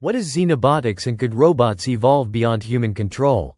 What is xenobotics and could robots evolve beyond human control?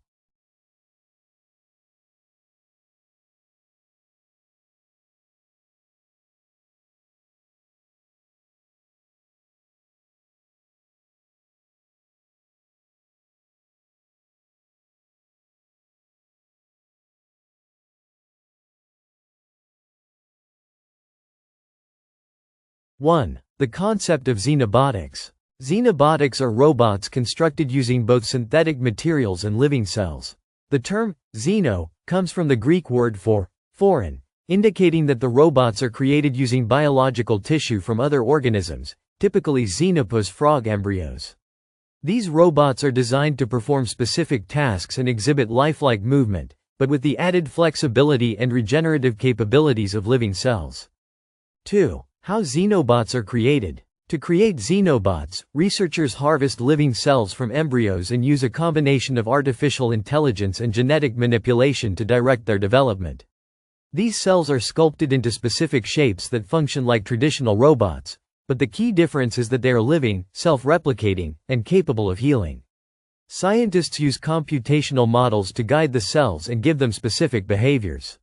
One. The concept of xenobotics. Xenobotics are robots constructed using both synthetic materials and living cells. The term xeno comes from the Greek word for foreign, indicating that the robots are created using biological tissue from other organisms, typically xenopus frog embryos. These robots are designed to perform specific tasks and exhibit lifelike movement, but with the added flexibility and regenerative capabilities of living cells. 2. How xenobots are created. To create xenobots, researchers harvest living cells from embryos and use a combination of artificial intelligence and genetic manipulation to direct their development. These cells are sculpted into specific shapes that function like traditional robots, but the key difference is that they are living, self-replicating, and capable of healing. Scientists use computational models to guide the cells and give them specific behaviors.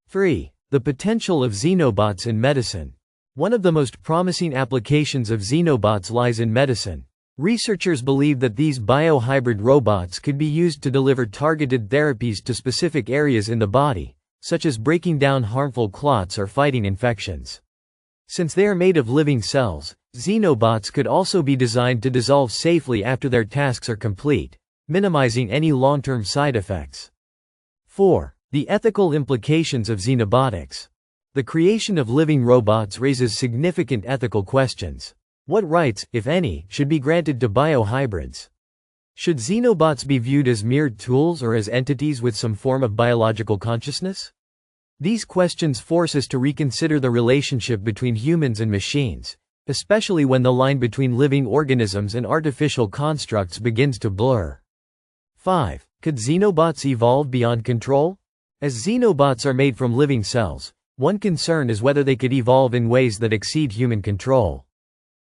3. The potential of xenobots in medicine. One of the most promising applications of xenobots lies in medicine. Researchers believe that these biohybrid robots could be used to deliver targeted therapies to specific areas in the body, such as breaking down harmful clots or fighting infections. Since they are made of living cells, xenobots could also be designed to dissolve safely after their tasks are complete, minimizing any long-term side effects. 4. The ethical implications of xenobotics. The creation of living robots raises significant ethical questions. What rights, if any, should be granted to biohybrids? Should xenobots be viewed as mere tools or as entities with some form of biological consciousness? These questions force us to reconsider the relationship between humans and machines, especially when the line between living organisms and artificial constructs begins to blur. 5. Could xenobots evolve beyond control? As xenobots are made from living cells, one concern is whether they could evolve in ways that exceed human control.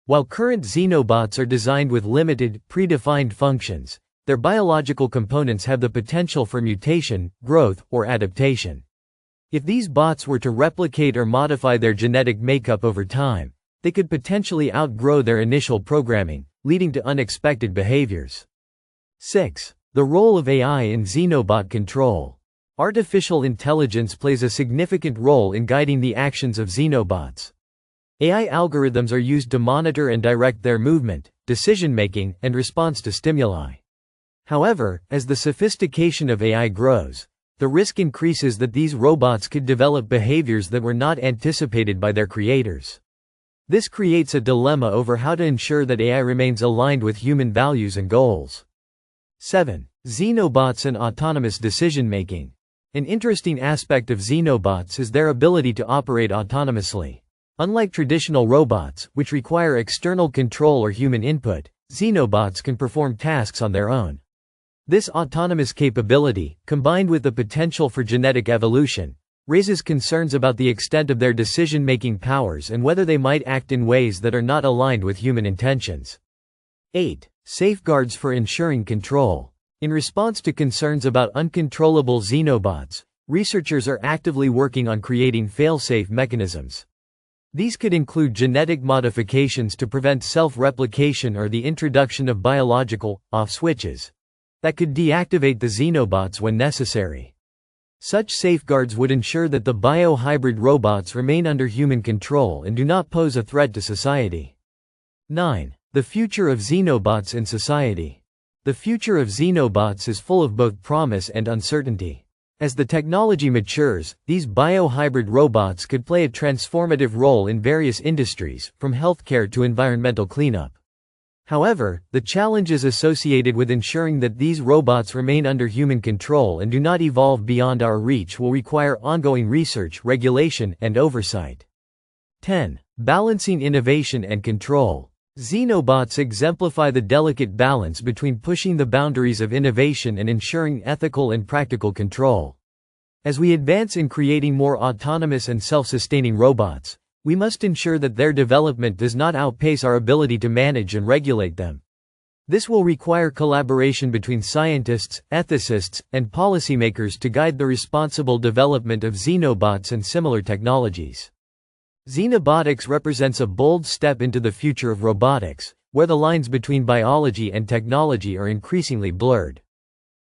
While current xenobots are designed with limited, predefined functions, their biological components have the potential for mutation, growth, or adaptation. If these bots were to replicate or modify their genetic makeup over time, they could potentially outgrow their initial programming, leading to unexpected behaviors. 6. The role of AI in xenobot control. Artificial intelligence plays a significant role in guiding the actions of xenobots. AI algorithms are used to monitor and direct their movement, decision-making, and response to stimuli. However, as the sophistication of AI grows, the risk increases that these robots could develop behaviors that were not anticipated by their creators. This creates a dilemma over how to ensure that AI remains aligned with human values and goals. 7. Xenobots and autonomous decision-making. An interesting aspect of xenobots is their ability to operate autonomously. Unlike traditional robots, which require external control or human input, xenobots can perform tasks on their own. This autonomous capability, combined with the potential for genetic evolution, raises concerns about the extent of their decision-making powers and whether they might act in ways that are not aligned with human intentions. 8. Safeguards for ensuring control. In response to concerns about uncontrollable xenobots, researchers are actively working on creating fail-safe mechanisms. These could include genetic modifications to prevent self-replication or the introduction of biological off switches that could deactivate the xenobots when necessary. Such safeguards would ensure that the biohybrid robots remain under human control and do not pose a threat to society. 9. The future of xenobots in society. The future of xenobots is full of both promise and uncertainty. As the technology matures, these biohybrid robots could play a transformative role in various industries, from healthcare to environmental cleanup. However, the challenges associated with ensuring that these robots remain under human control and do not evolve beyond our reach will require ongoing research, regulation, and oversight. 10. Balancing innovation and control. Xenobots exemplify the delicate balance between pushing the boundaries of innovation and ensuring ethical and practical control. As we advance in creating more autonomous and self-sustaining robots, we must ensure that their development does not outpace our ability to manage and regulate them. This will require collaboration between scientists, ethicists, and policymakers to guide the responsible development of xenobots and similar technologies. Xenobotics represents a bold step into the future of robotics, where the lines between biology and technology are increasingly blurred.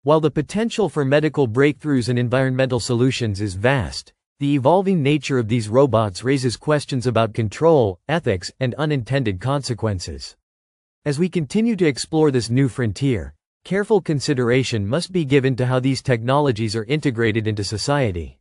While the potential for medical breakthroughs and environmental solutions is vast, the evolving nature of these robots raises questions about control, ethics, and unintended consequences. As we continue to explore this new frontier, careful consideration must be given to how these technologies are integrated into society.